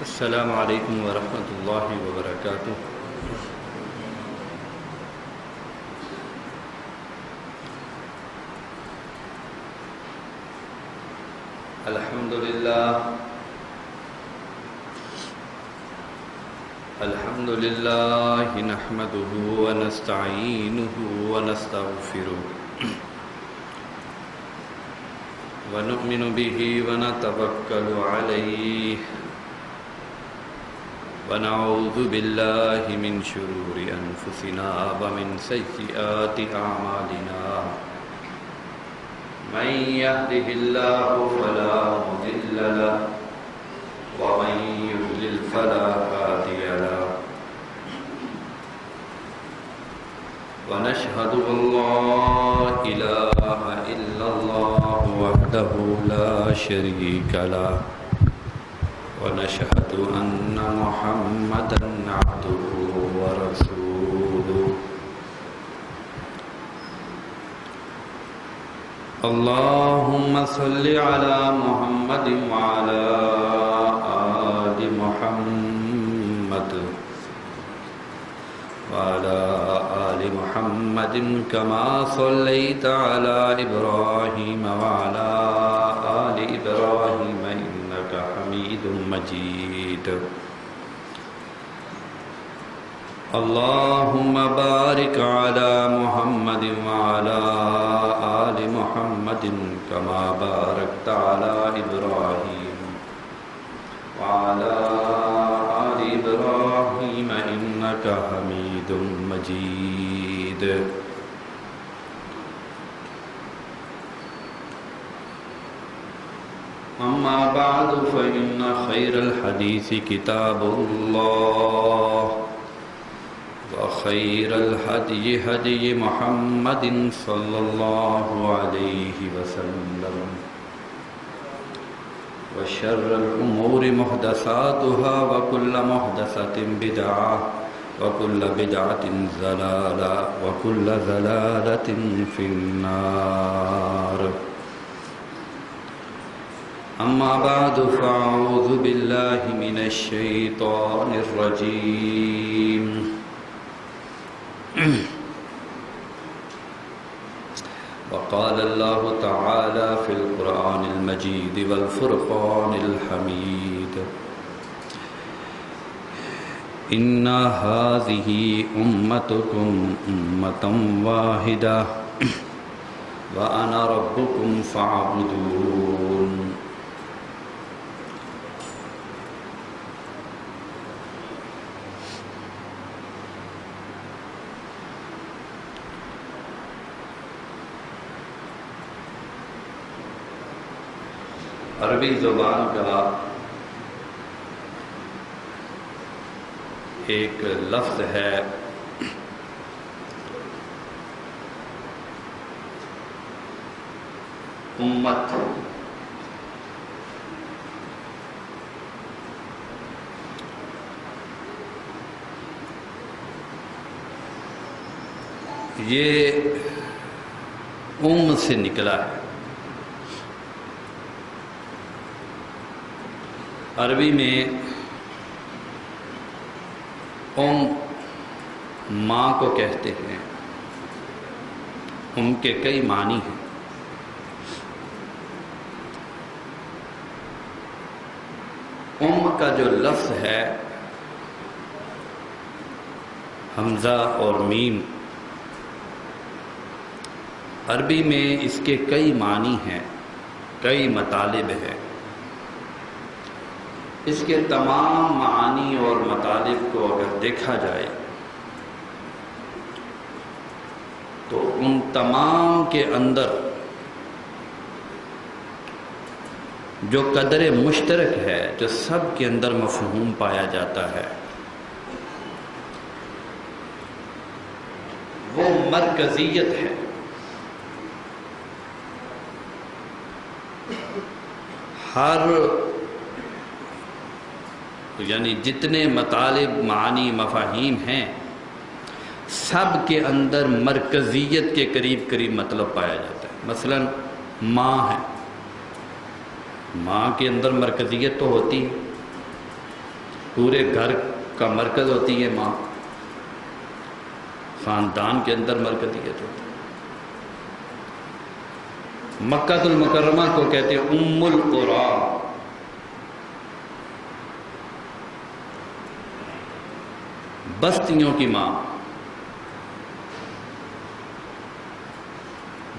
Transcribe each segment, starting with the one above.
السلام علیکم ورحمۃ اللہ وبرکاتہ۔ الحمد للہ نحمده ونستعینه ونستغفره ونؤمن به ونتوکل علیہ ونعوذ باللہ من شرور انفسنا ومن سیئات اعمالنا من يهده الله فلا مضل له ومن يضلل فلا هادي له ونشهد ان لا اله الا الله وحده لا شريك له ونشهد ان محمدا عبده ورسوله اللهم صل على محمد وعلى آل محمد وعلى آل محمد كما صليت على إبراهيم وعلى آل إبراهيم إنك حميد مجيد اللهم بارك على محمد وعلى آل محمد كما باركت على إبراهيم وعلى آل إبراهيم إنك حميد مجيد أما بعد فإن خير الحديث كتاب الله وخير الهدي هدي محمد صلى الله عليه وسلم وشر الأمور محدثاتها وكل محدثة بدعة وكل بدعة ضلالة وكل ضلالة في النار أما بعد فأعوذ بالله من الشيطان الرجيم وقال الله تعالى في القرآن المجيد والفرقان الحميد إن هذه أمتكم أمة واحدة وأنا ربكم فاعبدون عربی زبان کا ایک لفظ ہے امت۔ یہ سے نکلا ہے۔ عربی میں ماں کو کہتے ہیں۔ کے کئی معنی ہیں۔ کا جو لفظ ہے حمزہ اور میم، عربی میں اس کے کئی معنی ہیں، کئی مطالب ہیں۔ اس کے تمام معانی اور مطالب کو اگر دیکھا جائے تو ان تمام کے اندر جو قدر مشترک ہے، جو سب کے اندر مفہوم پایا جاتا ہے، وہ مرکزیت ہے۔ ہر یعنی جتنے مطالب، معانی، مفاہیم ہیں، سب کے اندر مرکزیت کے قریب قریب مطلب پایا جاتا ہے۔ مثلا ماں ہے، ماں کے اندر مرکزیت تو ہوتی ہے، پورے گھر کا مرکز ہوتی ہے ماں، خاندان کے اندر مرکزیت ہوتی ہے۔ مکہ المکرمہ کو کہتے ہیں ام القری، بستیوں کی ماں۔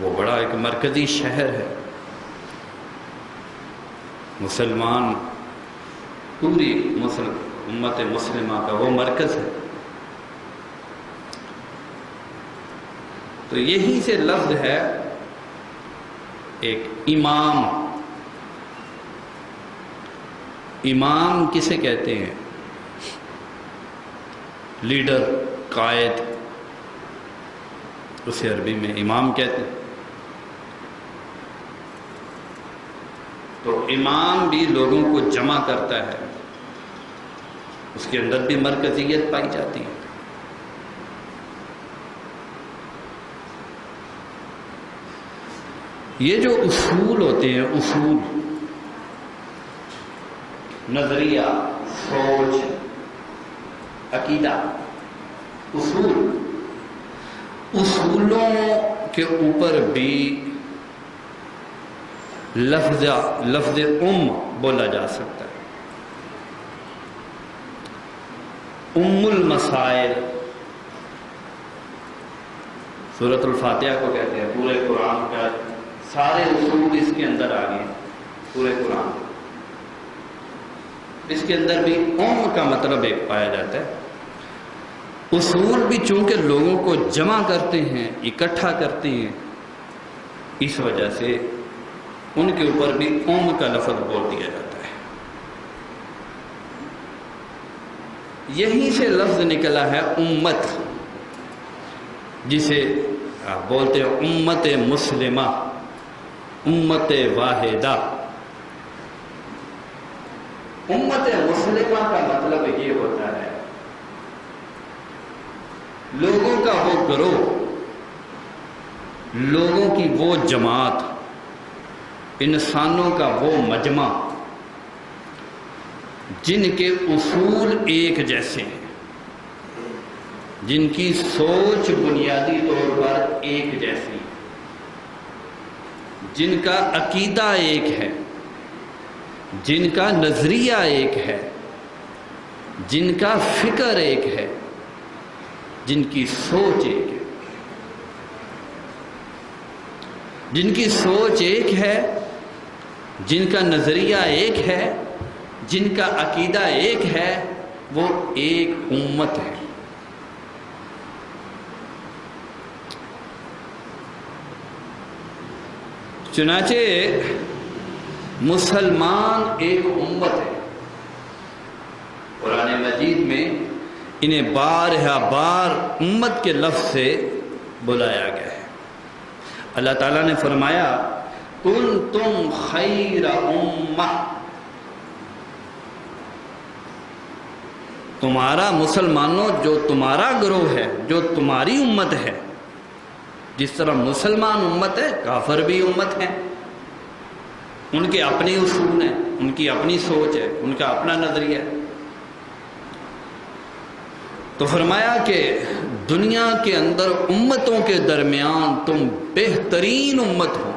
وہ بڑا ایک مرکزی شہر ہے، مسلمان پوری امت مسلمہ کا وہ مرکز ہے۔ تو یہی سے لفظ ہے ایک امام۔ امام کسے کہتے ہیں؟ لیڈر، قائد، اسے عربی میں امام کہتے ہیں۔ تو امام بھی لوگوں کو جمع کرتا ہے، اس کے اندر بھی مرکزیت پائی جاتی ہے۔ یہ جو اصول ہوتے ہیں، اصول، نظریہ، سوچ، عقیدہ، اصولوں کے اوپر بھی لفظ بولا جا سکتا ہے۔ ام المسائل سورۃ الفاتحہ کو کہتے ہیں۔ پورے قرآن کا سارے اصول اس کے اندر آ گئے، پورے قرآن اس کے اندر بھی ام کا مطلب ایک پایا جاتا ہے۔ اصول بھی چونکہ لوگوں کو جمع کرتے ہیں، اکٹھا کرتے ہیں، اس وجہ سے ان کے اوپر بھی ام کا لفظ بول دیا جاتا ہے۔ یہیں سے لفظ نکلا ہے امت، جسے آپ بولتے ہیں امت مسلمہ، امت واحدہ۔ امت مسلمہ کا مطلب یہ ہوتا ہے لوگوں کا وہ گروہ، لوگوں کی وہ جماعت، انسانوں کا وہ مجمع جن کے اصول ایک جیسے ہیں، جن کی سوچ بنیادی طور پر ایک جیسی ہے، جن کا عقیدہ ایک ہے، جن کا نظریہ ایک ہے، جن کا فکر ایک ہے، جن کی سوچ ایک ہے۔ جن کی سوچ ایک ہے، جن کا نظریہ ایک ہے، جن کا عقیدہ ایک ہے، وہ ایک امت ہے۔ چنانچہ مسلمان ایک امت ہے۔ قرآن مجید میں انہیں بارہا بار امت کے لفظ سے بلایا گیا ہے۔ اللہ تعالیٰ نے فرمایا کنتم خیر امہ، تمہارا مسلمانوں جو تمہارا گروہ ہے، جو تمہاری امت ہے، جس طرح مسلمان امت ہے، کافر بھی امت ہے، ان کے اپنے اصول ہیں، ان کی اپنی سوچ ہے، ان کا اپنا نظریہ ہے۔ تو فرمایا کہ دنیا کے اندر امتوں کے درمیان تم بہترین امت ہو۔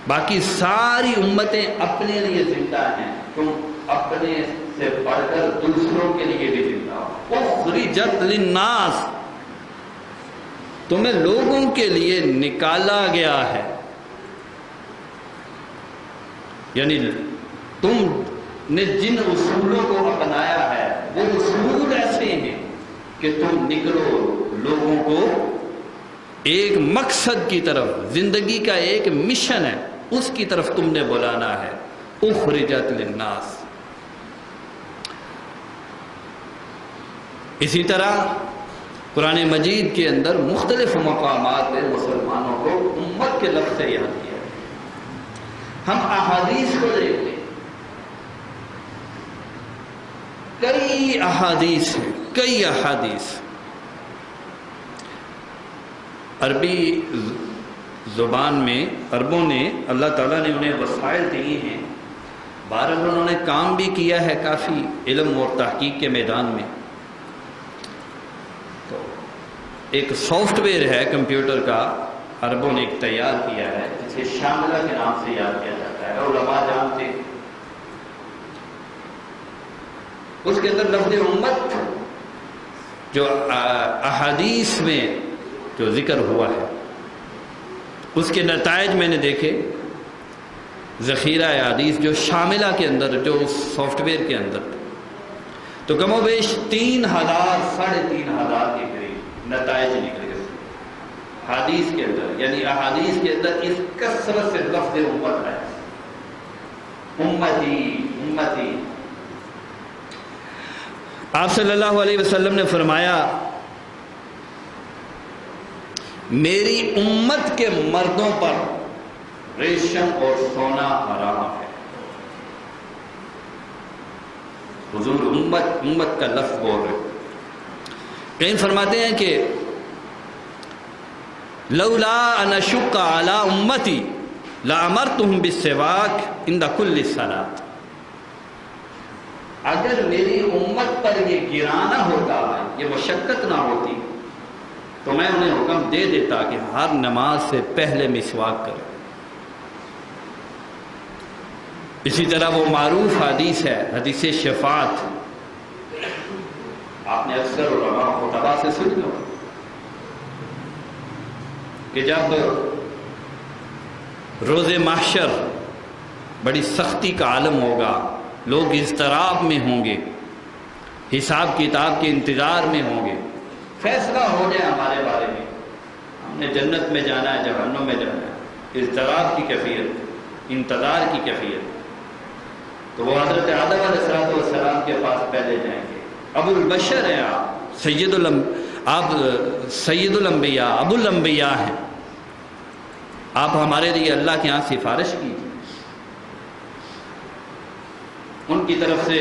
باقی ساری امتیں اپنے لیے زندہ ہیں، تم اپنے سے پڑھ کر دوسروں کے لیے بھی زندہ ہو۔ اخرجت للناس، تمہیں لوگوں کے لیے نکالا گیا ہے، یعنی تم نے جن اصولوں کو اپنایا ہے وہ اصول ایسے ہیں کہ تم نکلو لوگوں کو ایک مقصد کی طرف، زندگی کا ایک مشن ہے، اس کی طرف تم نے بلانا ہے۔ اخرجت للناس۔ اسی طرح قرآن مجید کے اندر مختلف مقامات میں مسلمانوں کو امت کے لفظ سے یاد کیا ہے۔ ہم احادیث کو دیکھتے ہیں، کئی احادیث ہیں، کئی احادیث۔ عربی زبان میں عربوں نے، اللہ تعالیٰ نے انہیں وسائل دیے ہیں بہرحال انہوں نے کام بھی کیا ہے کافی علم اور تحقیق کے میدان میں. تو ایک سافٹ ویئر ہے کمپیوٹر کا، عربوں نے ایک تیار کیا ہے جسے شاملہ کے نام سے یاد کیا جاتا ہے، علماء جانتے ہیں. اس کے اندر لفظ امت جو احادیث میں جو ذکر ہوا ہے اس کے نتائج میں نے دیکھے. ذخیرہ حدیث جو شاملہ کے اندر، جو سافٹ ویئر کے اندر، تو کم و بیش 3000 3,500 کے قریب نتائج نکلے حدیث کے اندر. یعنی احادیث کے اندر اس کثرت سے لفظ امت ہے، امتی امتی. آپ صلی اللہ علیہ وسلم نے فرمایا میری امت کے مردوں پر ریشم اور سونا حرام ہے. حضور امت کا لفظ بول رہے. کہیں فرماتے ہیں کہ لولا ان اشق علی امتی لامرتهم بالسواک عند کل صلاۃ. اگر میری امت پر یہ گرانا ہوتا، یہ مشقت نہ ہوتی، تو میں انہیں حکم دے دیتا کہ ہر نماز سے پہلے مسواک کریں. اسی طرح وہ معروف حدیث ہے، حدیث شفاعت. آپ نے اکثر علماء خطبہ سے سن لو کہ جب روز محشر بڑی سختی کا عالم ہوگا، لوگ اضطراب میں ہوں گے، حساب کتاب کے انتظار میں ہوں گے، فیصلہ ہو جائے ہمارے بارے میں، ہم نے جنت میں جانا ہے جہنم میں جانا ہے، اضطراب کی کیفیت، انتظار کی کیفیت. تو وہ حضرت آدم علیہ السلام کے پاس پہلے جائیں گے. ابو البشر ہیں آپ، سید الانبیاء، ابو الانبیاء ہیں. آپ ہمارے لیے اللہ کے ہاں سفارش کیجیے. ان کی طرف سے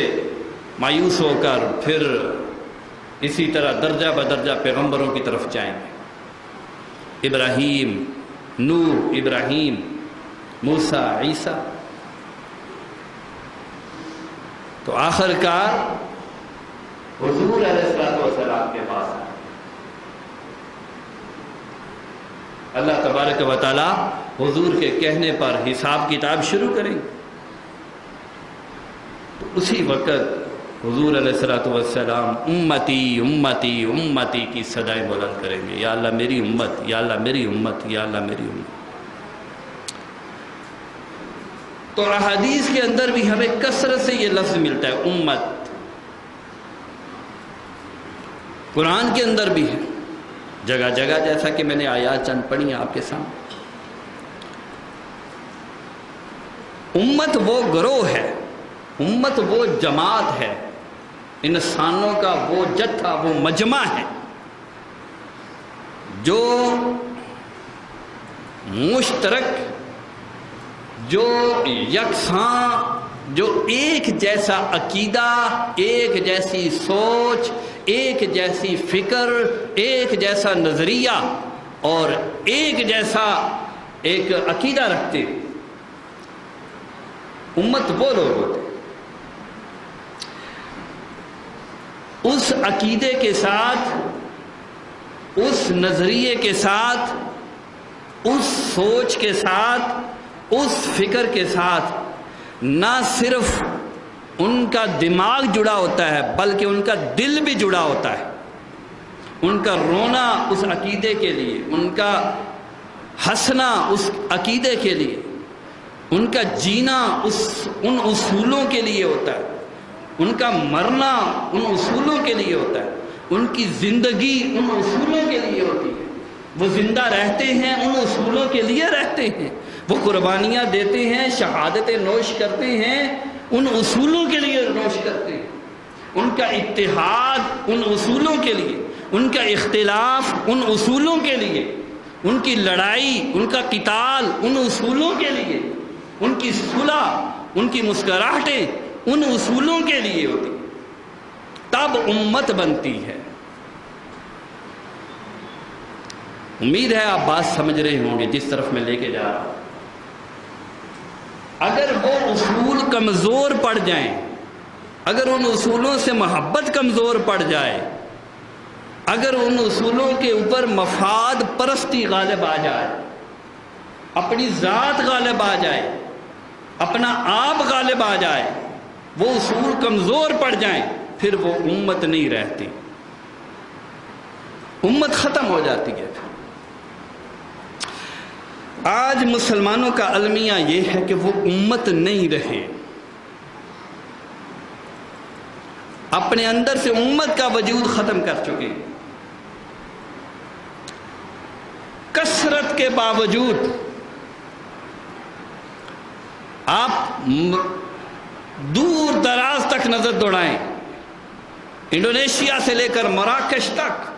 مایوس ہو کر پھر اسی طرح درجہ بدرجہ پیغمبروں کی طرف جائیں گے. ابراہیم، نوح، ابراہیم، موسیٰ، عیسیٰ. تو آخر کار حضور علیہ السلام کے پاس آئے. اللہ تبارک و تعالی حضور کے کہنے پر حساب کتاب شروع کریں گے. تو اسی وقت حضور علیہ السلام امتی امتی امتی کی صدائیں بلند کریں گے. یا اللہ میری امت، یا اللہ میری امت، یا اللہ میری امت. تو احادیث کے اندر بھی ہمیں کثرت سے یہ لفظ ملتا ہے امت. قرآن کے اندر بھی ہے جگہ جگہ، جیسا کہ میں نے آیات چند پڑھی ہیں آپ کے سامنے. امت وہ گروہ ہے، امت وہ جماعت ہے، انسانوں کا وہ جتھا، وہ مجمع ہے جو مشترک، جو یکساں، جو ایک جیسا عقیدہ، ایک جیسی سوچ، ایک جیسی فکر، ایک جیسا نظریہ اور ایک جیسا ایک عقیدہ رکھتے. امت وہ لوگ ہوتے اس عقیدے کے ساتھ، اس نظریے کے ساتھ، اس سوچ کے ساتھ، اس فکر کے ساتھ نہ صرف ان کا دماغ جڑا ہوتا ہے بلکہ ان کا دل بھی جڑا ہوتا ہے. ان کا رونا اس عقیدے کے لیے، ان کا ہنسنا اس عقیدے کے لیے، ان کا جینا ان اصولوں کے لیے ہوتا ہے، ان کا مرنا ان اصولوں کے لیے ہوتا ہے، ان کی زندگی ان اصولوں کے لیے ہوتی ہے. وہ زندہ رہتے ہیں ان اصولوں کے لیے رہتے ہیں، وہ قربانیاں دیتے ہیں، شہادتیں نوش کرتے ہیں، ان اصولوں کے لیے نوش کرتے ہیں. ان کا اتحاد ان اصولوں کے لیے، ان کا اختلاف ان اصولوں کے لیے، ان کی لڑائی، ان کا قتال ان اصولوں کے لیے، ان کی صلح، ان کی مسکراہٹیں ان اصولوں کے لیے ہوتی. تب امت بنتی ہے. امید ہے آپ بات سمجھ رہے ہوں گے جس طرف میں لے کے جا رہا ہوں. اگر وہ اصول کمزور پڑ جائیں، اگر ان اصولوں سے محبت کمزور پڑ جائے، اگر ان اصولوں کے اوپر مفاد پرستی غالب آ جائے، اپنی ذات غالب آ جائے، اپنا آپ غالب آ جائے، وہ اصول کمزور پڑ جائیں، پھر وہ امت نہیں رہتی، امت ختم ہو جاتی ہے۔ آج مسلمانوں کا المیہ یہ ہے کہ وہ امت نہیں رہے، اپنے اندر سے امت کا وجود ختم کر چکے، کثرت کے باوجود آپ دور دراز تک نظر دوڑائیں، انڈونیشیا سے لے کر مراکش تک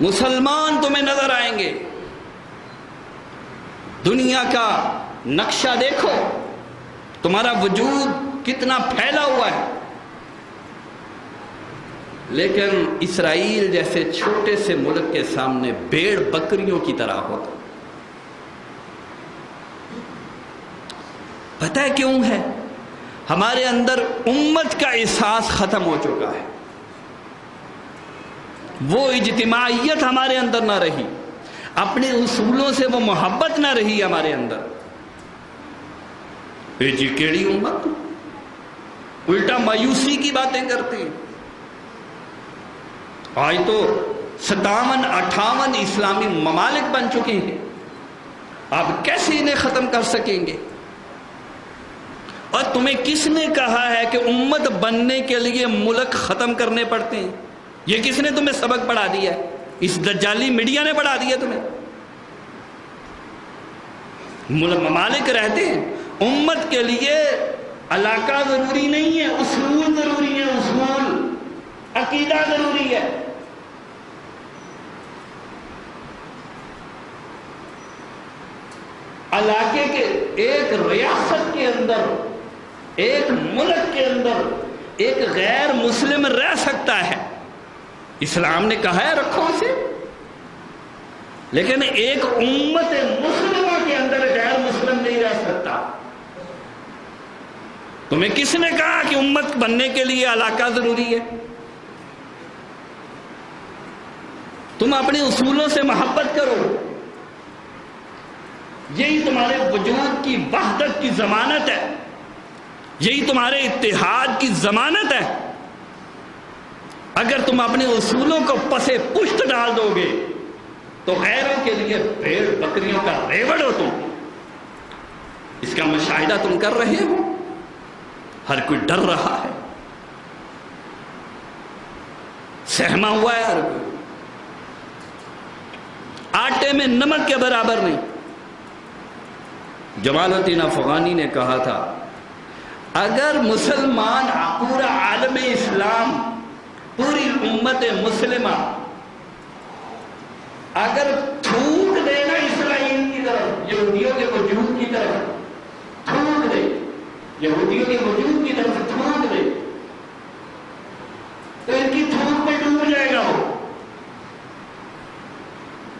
مسلمان تمہیں نظر آئیں گے۔ دنیا کا نقشہ دیکھو، تمہارا وجود کتنا پھیلا ہوا ہے، لیکن اسرائیل جیسے چھوٹے سے ملک کے سامنے بھیڑ بکریوں کی طرح ہوتا۔ پتہ ہے کیوں ہے؟ ہمارے اندر امت کا احساس ختم ہو چکا ہے، وہ اجتماعیت ہمارے اندر نہ رہی، اپنے اصولوں سے وہ محبت نہ رہی ہمارے اندر۔ جی کیڑی امت، الٹا مایوسی کی باتیں کرتے ہیں۔ آج تو 57-58 اسلامی ممالک بن چکے ہیں، آپ کیسے انہیں ختم کر سکیں گے؟ اور تمہیں کس نے کہا ہے کہ امت بننے کے لیے ملک ختم کرنے پڑتے ہیں؟ یہ کس نے تمہیں سبق پڑھا دیا ہے؟ اس دجالی میڈیا نے پڑھا دیا تمہیں؟ ممالک رہتے ہیں، امت کے لیے علاقہ ضروری نہیں ہے، اصول ضروری ہے، اصول، عقیدہ ضروری ہے۔ علاقے کے ایک ریاست کے اندر، ایک ملک کے اندر ایک غیر مسلم رہ سکتا ہے، اسلام نے کہا ہے رکھو اسے، لیکن ایک امت مسلمہ کے اندر غیر مسلم نہیں رہ سکتا۔ تمہیں کس نے کہا کہ امت بننے کے لیے علاقہ ضروری ہے؟ تم اپنے اصولوں سے محبت کرو، یہی تمہارے وجود کی وحدت کی ضمانت ہے، یہی تمہارے اتحاد کی ضمانت ہے۔ اگر تم اپنے اصولوں کو پسے پشت ڈال دو گے تو غیروں کے لیے بھیڑ بکریوں کا ریوڑ ہو تم۔ اس کا مشاہدہ تم کر رہے ہو، ہر کوئی ڈر رہا ہے، سہما ہوا ہے ہر کوئی، آٹے میں نمک کے برابر نہیں۔ جمال الدین افغانی نے کہا تھا، اگر مسلمان پورا عالم اسلام، پوری امت مسلمہ اگر تھوک دے نا اسرائیل کی طرف، یہودیوں کے وجود کی طرف تھوک دے، یہودیوں کے وجود کی طرف تھوک دے، تو ان کی تھوک میں ڈوب جائے گا وہ۔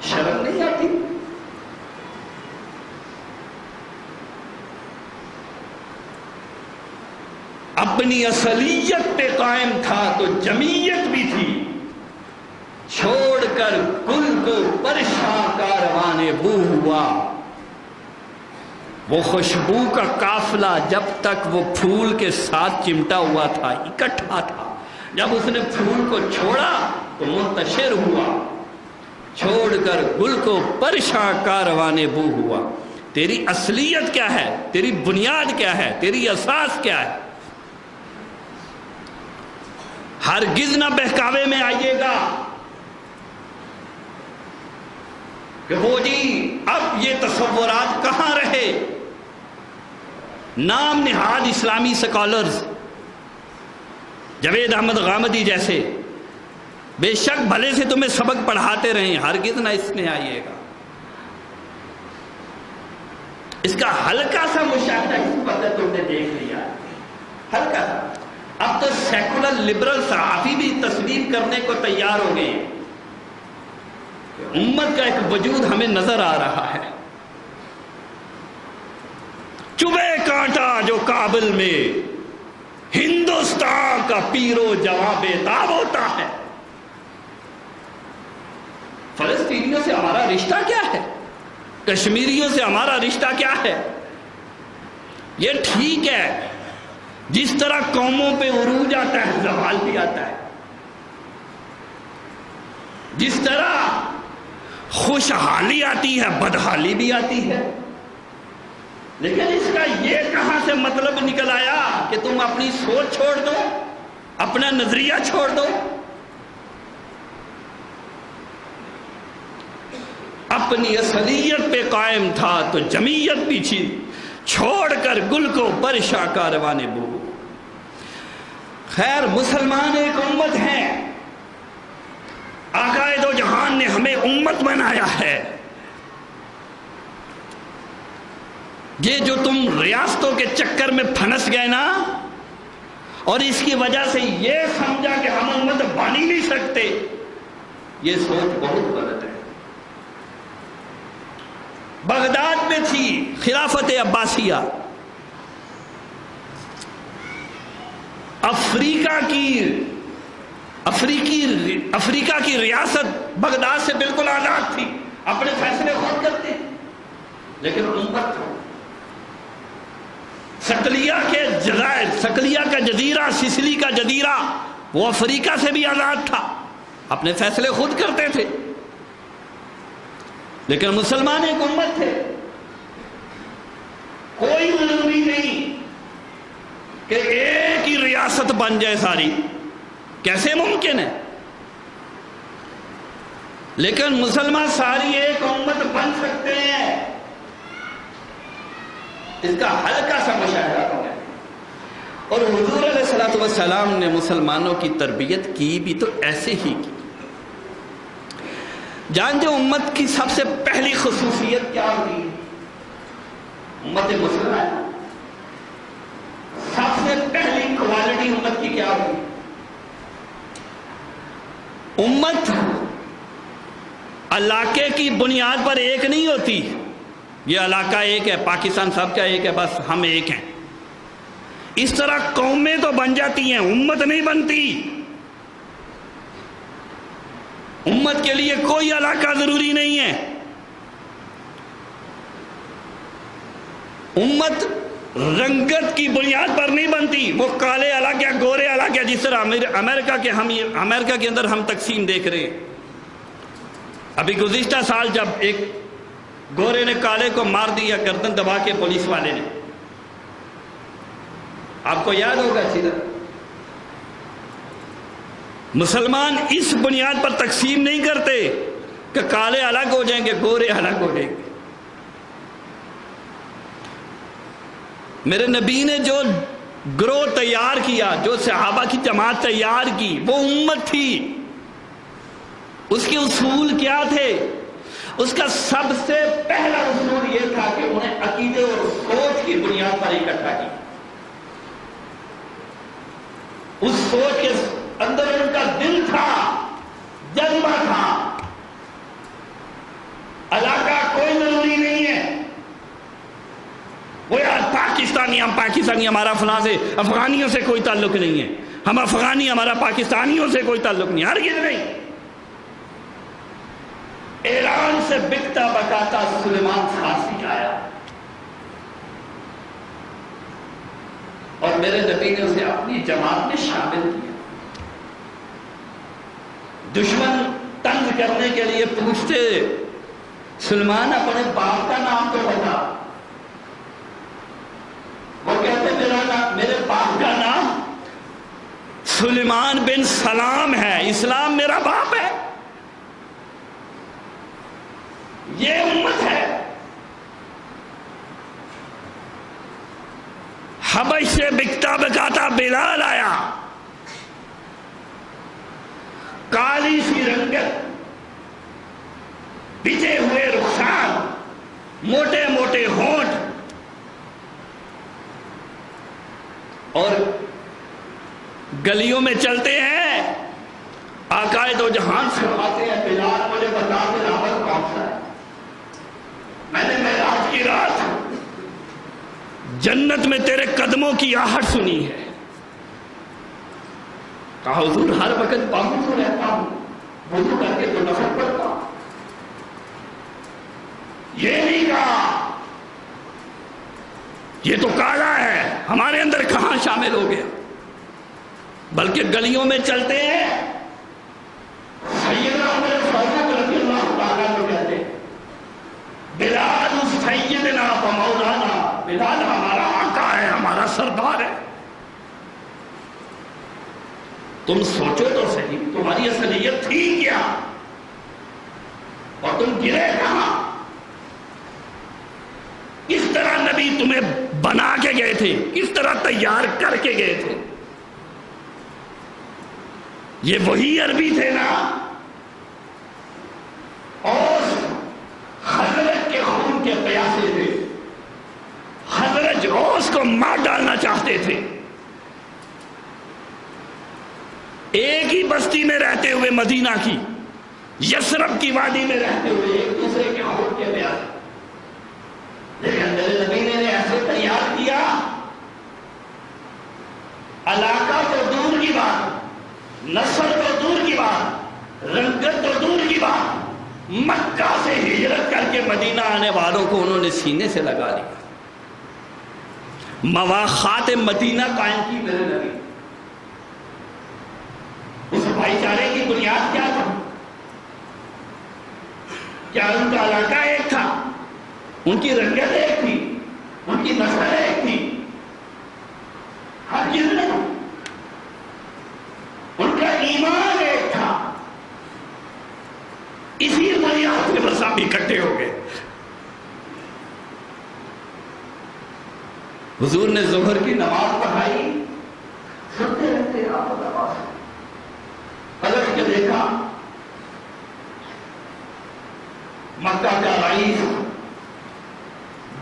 شرم نہیں آتی؟ اپنی اصلیت پہ قائم تھا تو جمیت بھی تھی، چھوڑ کر گل کو پریشان کاروان بو ہوا۔ وہ خوشبو کا قافلہ جب تک وہ پھول کے ساتھ چمٹا ہوا تھا، اکٹھا تھا، جب اس نے پھول کو چھوڑا تو منتشر ہوا۔ چھوڑ کر گل کو پریشان کاروان بو ہوا۔ تیری اصلیت کیا ہے؟ تیری بنیاد کیا ہے؟ تیری اساس کیا ہے؟ ہرگز نہ بہکاوے میں آئیے گا کہ وہ جی اب یہ تصورات کہاں رہے۔ نام نہاد اسلامی سکالرز جاوید احمد غامدی جیسے بے شک بھلے سے تمہیں سبق پڑھاتے رہیں، ہرگز نہ اس میں آئیے گا۔ اس کا ہلکا سا مشاہدہ اس وقت تم نے دیکھ لیا، ہلکا سا۔ اب تو سیکولر لبرل صحافی بھی تسلیم کرنے کو تیار ہو گئے کہ امت کا ایک وجود ہمیں نظر آ رہا ہے، چبھے کانٹا جو کابل میں، ہندوستان کا پیرو جواب تاب ہوتا ہے۔ فلسطینیوں سے ہمارا رشتہ کیا ہے؟ کشمیریوں سے ہمارا رشتہ کیا ہے؟ یہ ٹھیک ہے، جس طرح قوموں پہ عروج آتا ہے زوال بھی آتا ہے، جس طرح خوشحالی آتی ہے بدحالی بھی آتی ہے، لیکن اس کا یہ کہاں سے مطلب نکل آیا کہ تم اپنی سوچ چھوڑ دو، اپنا نظریہ چھوڑ دو؟ اپنی اصلیت پہ قائم تھا تو جمعیت بھی چھوڑ کر گل کو برشا کاروانے بو۔ خیر، مسلمان ایک امت ہیں، آقا دو جہان نے ہمیں امت بنایا ہے۔ یہ جو تم ریاستوں کے چکر میں پھنس گئے نا، اور اس کی وجہ سے یہ سمجھا کہ ہم امت بن ہی نہیں سکتے، یہ سوچ بہت غلط ہے۔ بغداد میں تھی خلافت عباسیہ، افریقہ کی ریاست بغداد سے بالکل آزاد تھی، اپنے فیصلے خود کرتے، لیکن امت صقلیہ کا جزیرہ، سسلی کا جزیرہ، وہ افریقہ سے بھی آزاد تھا، اپنے فیصلے خود کرتے تھے، لیکن مسلمان ایک امت تھے۔ کوئی ضروری نہیں کہ ایک ہی ریاست بن جائے ساری، کیسے ممکن ہے؟ لیکن مسلمان ساری ایک امت بن سکتے ہیں، اس کا ہلکا سا مشاہدہ کریں۔ اور حضور علیہ الصلوۃ والسلام نے مسلمانوں کی تربیت کی بھی تو ایسے ہی کی۔ جان جو امت کی سب سے پہلی خصوصیت کیا ہوئی؟ امت مسلمان سب سے پہلی کوالٹی امت کی کیا ہوئی؟ امت علاقے کی بنیاد پر ایک نہیں ہوتی، یہ علاقہ ایک ہے، پاکستان سب کا ایک ہے، بس ہم ایک ہیں۔ اس طرح قومیں تو بن جاتی ہیں، امت نہیں بنتی۔ امت کے لیے کوئی علاقہ ضروری نہیں ہے۔ امت رنگت کی بنیاد پر نہیں بنتی، وہ کالے علاقہ گورے علاقہ، جس طرح امریکہ کے اندر ہم تقسیم دیکھ رہے ہیں۔ ابھی گزشتہ سال جب ایک گورے نے کالے کو مار دیا گردن دبا کے پولیس والے نے، آپ کو یاد ہوگا اچھی طرح۔ مسلمان اس بنیاد پر تقسیم نہیں کرتے کہ کالے الگ ہو جائیں گے گورے الگ ہو جائیں گے۔ میرے نبی نے جو گروہ تیار کیا، جو صحابہ کی جماعت تیار کی، وہ امت تھی۔ اس کے اصول کیا تھے؟ اس کا سب سے پہلا اصول یہ تھا کہ انہیں عقیدے اور سوچ کی بنیاد پر اکٹھا کیا۔ اس سوچ کے اندر ان کا دل تھا، جذبہ تھا۔ علاقہ کوئی ضروری نہیں ہے، وہ یار ہم پاکستانی ہمارا فلاں سے، افغانیوں سے کوئی تعلق نہیں ہے، ہم افغانی ہمارا پاکستانیوں سے کوئی تعلق نہیں، ہرگز نہیں۔ ایران سے بکتا بکاتا سلیمان فارسی آیا، اور میرے نبی نے اسے اپنی جماعت میں شامل کیا۔ دشمن طنز کرنے کے لیے پوچھتے، سلمان اپنے باپ کا نام تو بتا۔ وہ کہتے میرے باپ کا نام سلیمان بن سلام ہے، اسلام میرا باپ ہے۔ یہ امت ہے۔ حبش سے بکتا بکاتا بلال آیا، کالی سی رنگت، بچے ہوئے رخسار، موٹے موٹے ہونٹ، اور گلیوں میں چلتے ہیں، آقا دو جہان فرماتے ہیں، بلال مجھے بتا دے عمل کون سا ہے۔ میں نے معراج کی رات جنت میں تیرے قدموں کی آہٹ سنی ہے۔ کہا حضور ہر وقت پاؤں تو رہتا ہوں، وضو کر کے تو نفل پڑھتا ہوں۔ یہ نہیں کہا یہ تو کالا ہے، ہمارے اندر کہاں شامل ہو گیا، بلکہ گلیوں میں چلتے ہیں سیدنا عمر فاروق رضی اللہ تعالیٰ عنہ کہتے ہیں بلال سیدنا و مولانا، بلال ہمارا آقا ہے، ہمارا سردار ہے۔ تم سوچو تو صحیح، تمہاری اصلیت تھی کیا اور تم گرے کہاں؟ کس طرح نبی تمہیں بنا کے گئے تھے، کس طرح تیار کر کے گئے تھے؟ یہ وہی عربی تھے نا اور حضرت کے خون کے پیاسے تھے، حضرت اوس کو مار ڈالنا چاہتے تھے، ایک ہی بستی میں رہتے ہوئے مدینہ کی یثرب کی وادی میں رہتے ہوئے ایک دوسرے کے خون کے پیاسے، لیکن میرے نبی نے ایسے تیار کیا، علاقہ تو دور کی بات، نسل تو دور کی بات، رنگت تو دور کی بات، مکہ سے ہجرت کر کے مدینہ آنے والوں کو انہوں نے سینے سے لگا لیا، مواخات مدینہ قائم کی میرے نبی۔ اس بھائی چارے کی بنیاد کیا تھا؟ کیا ان کا علاقہ ایک تھا؟ ان کی رنگت ایک تھی؟ ان کی نسل ایک تھی؟ ہر چیز میں ان کا ایمان ایک تھا، اسی بنیاد پہ بس آپ اکٹھے ہو گئے۔ حضور نے ظہر کی نماز پڑھائی، سنتے رہتے آپ نماز پلٹ کے دیکھا، مکہ کا رئیس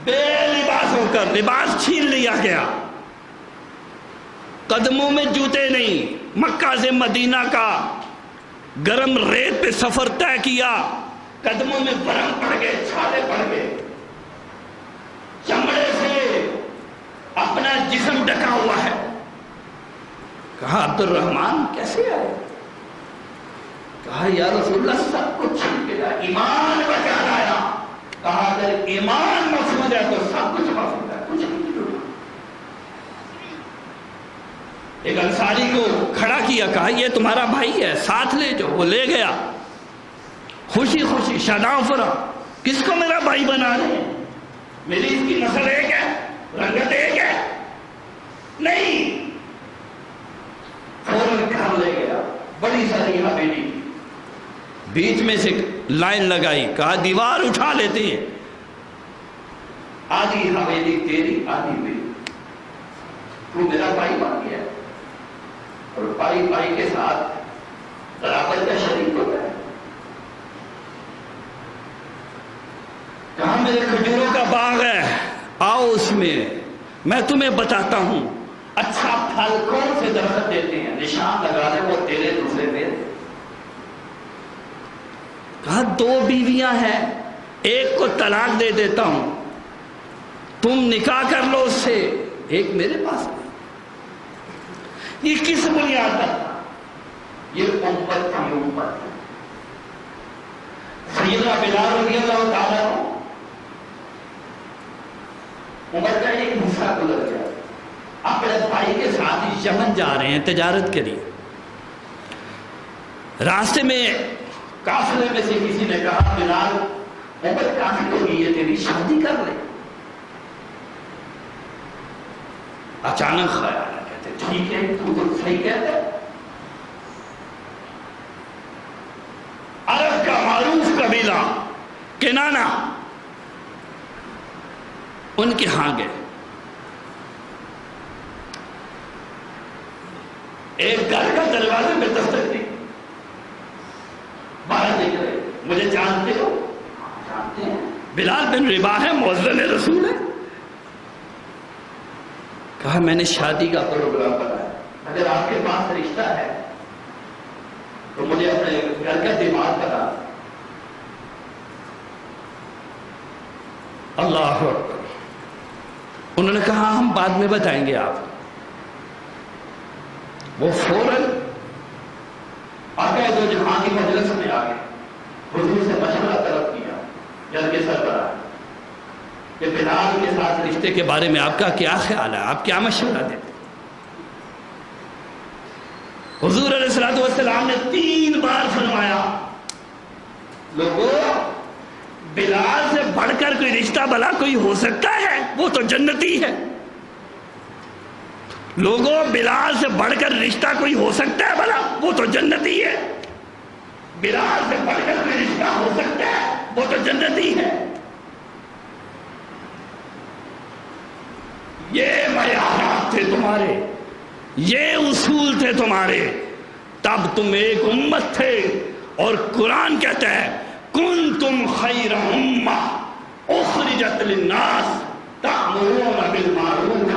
بے لباس ہو کر، لباس چھین لیا گیا، قدموں میں جوتے نہیں، مکہ سے مدینہ کا گرم ریت پہ سفر طے کیا، قدموں میں برم پڑ گئے، چھالے پڑ گئے، چمڑے سے اپنا جسم ڈھکا ہوا ہے۔ کہا عبد الرحمن کیسے آئے؟ کہا یا رسول اللہ سب کچھ چھوڑ کے لایا، ایمان بچا لایا۔ کہا اگر ایمان محفوظ ہے تو سب کچھ محفوظ ہے، کچھ نہیں ضرورت۔ ایک انصاری کو کھڑا کیا، کہا یہ تمہارا بھائی ہے، ساتھ لے جو، وہ لے گیا، خوشی خوشی شاداں فرا، کس کو میرا بھائی بنا رہے ہیں؟ میری اس کی نسل ایک ہے، رنگت ایک ہے؟ نہیں، فوراً گھر لے گیا، بڑی ساری حویلی، بیچ میں سے لائن لگائی، کہا دیوار اٹھا لیتے ہیں، آدھی حویلی تیری آدھی میری، تو میرا بھائی بن گیا، اور بھائی بھائی کے ساتھ برابر کا شریک ہوتا ہے۔ کہاں میرے کھجوروں کا باغ ہے، آؤ اس میں تمہیں بتاتا ہوں اچھا پھل کون سے درخت دیتے ہیں، نشان لگا دے وہ تیرے دوسرے میرے۔ کہا دو بیویاں ہیں، ایک کو طلاق دے دیتا ہوں، تم نکاح کر لو اس سے، ایک میرے پاس ہے۔ یہ کس بنیاد پر تھا؟ یہ امت کی امت۔ سیدنا بلال رضی اللہ تعالیٰ عنہ عمر کا ایک حصہ گزر گیا، اپنے بھائی کے ساتھ یمن جا رہے ہیں تجارت کے لیے، راستے میں کافلے میں سے کسی نے کہا بلال عمر کافی ہو گئی ہے، تیری شادی کر لے۔ اچانک خیال آیا، کہتے ٹھیک ہے تو صحیح کہتے۔ عرب کا معروف قبیلہ کنانہ، ان کے ہاں گئے، ایک گھر کا دروازے میں دستک دی، باہر دیکھ رہے، مجھے جانتے ہو؟ جانتے ہیں، بلال بن رباح ہے، مؤذن رسول ہے۔ کہا میں نے شادی کا پروگرام بنایا، اگر آپ کے پاس رشتہ ہے تو مجھے اپنے گھر کا دماغ بتا۔ اللہ اکبر، انہوں نے کہا ہم بعد میں بتائیں گے آپ. وہ فوراً آگے دو جہاں کی مجلس میں آ گئے, حضور سے مشورہ طلب کیا جب کے سربراہ کہ بلال کے ساتھ رشتے کے بارے میں آپ کا کیا خیال ہے, آپ کیا مشورہ دیتے. حضور علیہ الصلوۃ والسلام نے 3 بار فرمایا لوگوں بلال سے بڑھ کر کوئی رشتہ بھلا کوئی ہو سکتا ہے, وہ تو جنتی ہے. لوگوں بلال سے بڑھ کر رشتہ کوئی ہو سکتا ہے بھلا, وہ تو جنتی ہے. بلال سے بڑھ کر کوئی رشتہ ہو سکتا ہے, وہ تو جنتی ہے. یہ معیارات تھے تمہارے, یہ اصول تھے تمہارے, تب تم ایک امت تھے. اور قرآن کہتا ہے کنتم خیر امہ اخرجت للناس تأمرون بالمعروف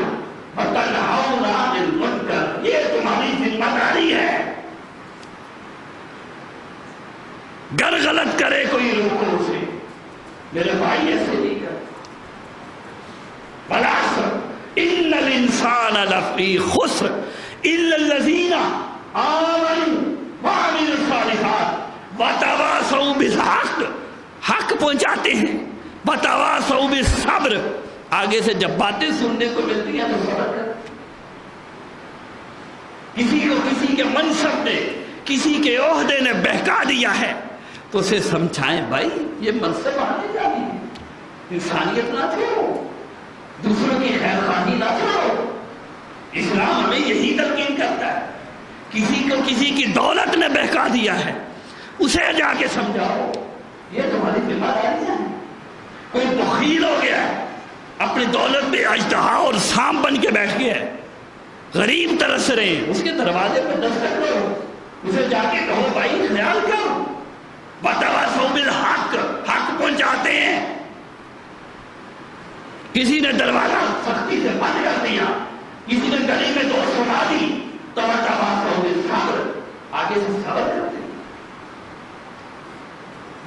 وتنہون عن المنکر. یہ تمہاری ذمہ داری ہے. گر غلط کرے کوئی روکو اسے. میرے بھائی ایسے نہیں کر. بالعصر ان الانسان لفی خسر الا الذین آمنوا وعملوا الصالحات وتواصوا بالحق. حق پہنچاتے ہیں, وتواصوا بالصبر. آگے سے جب باتیں سننے کو ملتی ہیں تو صبر کر. کسی کو کسی کے منصب نے, کسی کے عہدے نے بہکا دیا ہے تو اسے سمجھائیں بھائی یہ منصب آنے جانے ہے, انسانیت نہ چھوڑو, دوسروں کی خیر خواہی نہ چھوڑو. اسلام ہمیں یہی تلقین کرتا ہے. کسی کو کسی کی دولت نے بہکا دیا ہے اسے جا کے سمجھاؤ یہ تمہاری ذمہ داری ہے. کوئی بخیل ہو گیا ہے, اپنی دولت پہ اژدہا اور سانپ بن کے بیٹھ گیا ہے, غریب ترس رہے ہیں, اس کے دروازے پہ دستک کرو, اسے جا کے کہو بھائی خیال کرو. وتواصوا بالحق, حق پہنچاتے ہیں. کسی نے دروازہ سختی سے بند کر دیا, کسی نے گلی میں 2 سنا دی تو وتواصوا بالصبر, آگے سے صبر کرتے.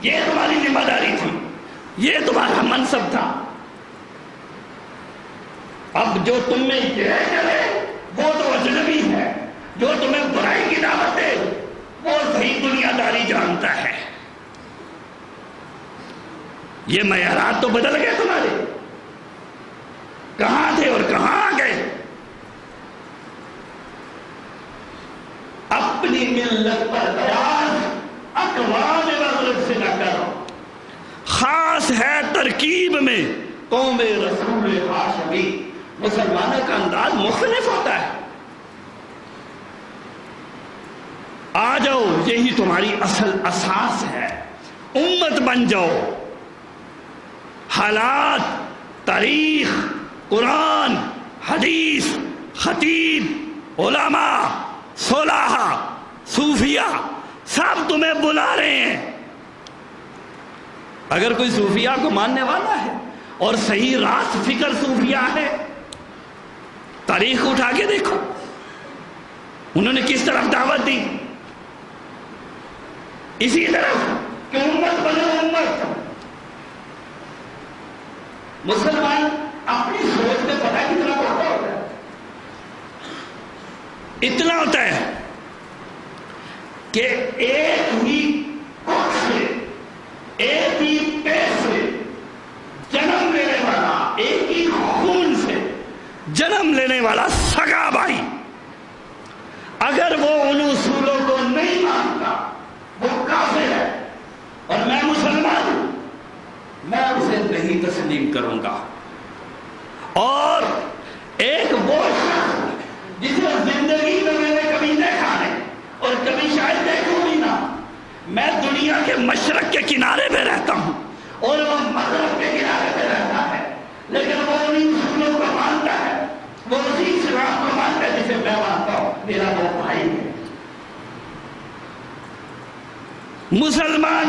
یہ تمہاری ذمہ داری تھی, یہ تمہارا منصب تھا. اب جو تم میں یہ کرے وہ تو اجنبی ہے, جو تمہیں برائی کی دعوت دے وہ صحیح دنیا داری جانتا ہے. یہ معیارات تو بدل گئے تمہارے, کہاں تھے اور کہاں آ گئے. اپنی ملت پر قیاس اقوام مغرب سے نہ کرو. خاص ہے ترکیب میں قوم رسول ہاشمی. مسلمانوں کا انداز مختلف ہوتا ہے. آ جاؤ, یہی تمہاری اصل اساس ہے. امت بن جاؤ. حالات, تاریخ, قرآن, حدیث, خطیب, علماء, صلحاء, صوفیاء سب تمہیں بلا رہے ہیں. اگر کوئی صوفیاء کو ماننے والا ہے اور صحیح راست فکر صوفیاء ہے, تاریخ اٹھا کے دیکھو انہوں نے کس طرف دعوت دی. اسی طرف کہ امت بنو امت. مسلمان اپنی سوچ میں پتہ کتنا ہوتا ہے, اتنا ہوتا ہے کہ ایک ہی کوکھ سے, ایک ہی پیٹ سے جنم لینے والا, ایک ہی خون سے جنم لینے والا سگا بھائی اگر وہ ان اصولوں کو نہیں مانتا وہ کافر ہے. اور میں مسلمان ہوں, میں اسے نہیں تسلیم کروں گا. اور ایک وہ شخص جسے زندگی میں میں نے کبھی دیکھا نہیں اور کبھی شاید دیکھوں بھی نہ, میں دنیا کے مشرق کے کنارے پہ رہتا ہوں اور وہ مغرب کے کنارے پہ رہتا ہے, لیکن وہ انہیں اصولوں کو مانتا ہے, وہ اسی اسلام کو مانتا ہے جسے میں مانتا ہوں. میرا وہ بھائی ہے. مسلمان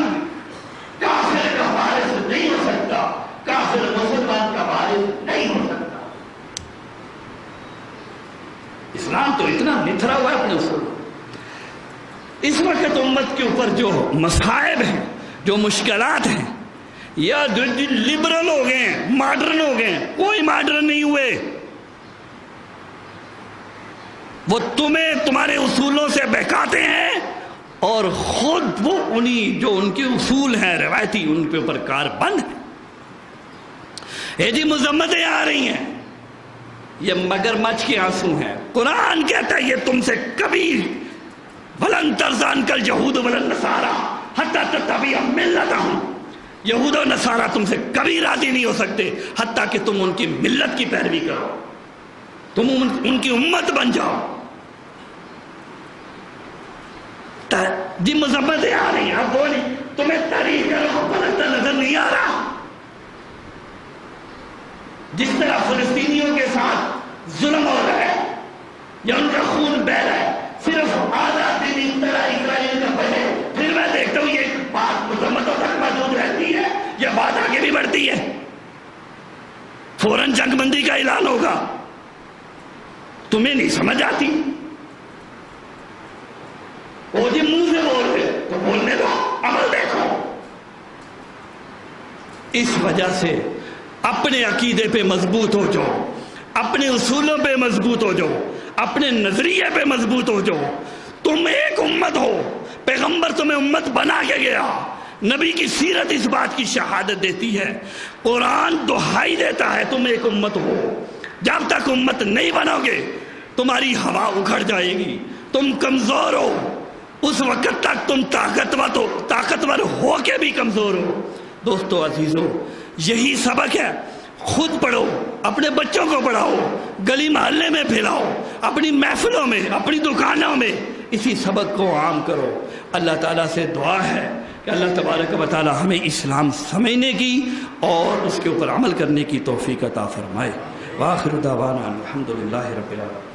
کافر کا وارث نہیں ہو سکتا, کافر مسلمان کا وارث نہیں ہو سکتا. اسلام تو اتنا نتھرا ہوا ہے اپنے اصول. اس وقت امت کے اوپر جو مصائب ہیں, جو مشکلات ہیں, یا جو لبرل ہو گئے ہیں، ماڈرن ہو گئے ہیں، کوئی ماڈرن نہیں ہوئے. وہ تمہیں تمہارے اصولوں سے بہکاتے ہیں اور خود وہ انہی جو ان کے اصول ہیں روایتی ان کے اوپر کار بند ہے. اے جی مذمتیں آ رہی ہیں، یہ مگرمچھ کے آنسو ہیں. قرآن کہتا ہے یہ تم سے کبھی ولن ترضی عنک الیہود ولا النصارى حتی تتبع ملتہم، یہود و نصارہ تم سے کبھی راضی نہیں ہو سکتے حتیٰ کہ تم ان کی ملت کی پیروی کرو، تم ان کی امت بن جاؤ. جی مذمتیں آ رہی ہیں، اب بولی تمہیں تاریخ کا رخ بدلتا نظر نہیں آ رہا؟ جس طرح فلسطینیوں کے ساتھ ظلم ہو رہا ہے یا ان کا خون بہ رہا ہے، صرف آدھا دن اس طرح اسرائیل کا بنے، پھر میں دیکھتا ہوں یہ بات مذمتوں تک محدود رہتی ہے، یہ بات آگے بھی بڑھتی ہے، فوراً جنگ بندی کا اعلان ہوگا. تمہیں نہیں سمجھ آتی؟ وہ جی منہ سے بول رہے تو بولنے دو، عمل دیکھو. اس وجہ سے اپنے عقیدے پہ مضبوط ہو جاؤ، اپنے اصولوں پہ مضبوط ہو جاؤ، اپنے نظریے پہ مضبوط ہو جاؤ. تم ایک امت ہو، پیغمبر تمہیں امت بنا کے گیا، نبی کی سیرت اس بات کی شہادت دیتی ہے، قرآن دہائی دیتا ہے تم ایک امت ہو. جب تک امت نہیں بنو گے تمہاری ہوا اکھڑ جائے گی، تم کمزور ہو، اس وقت تک تم طاقتور ہو کے بھی کمزور ہو. دوستو عزیزو، یہی سبق ہے. خود پڑھو، اپنے بچوں کو پڑھاؤ، گلی محلے میں پھیلاؤ، اپنی محفلوں میں، اپنی دکانوں میں اسی سبق کو عام کرو. اللہ تعالیٰ سے دعا ہے کہ اللہ تبارک و تعالیٰ ہمیں اسلام سمجھنے کی اور اس کے اوپر عمل کرنے کی توفیق عطا فرمائے. وآخر دعوانا الحمدللہ رب العالمین.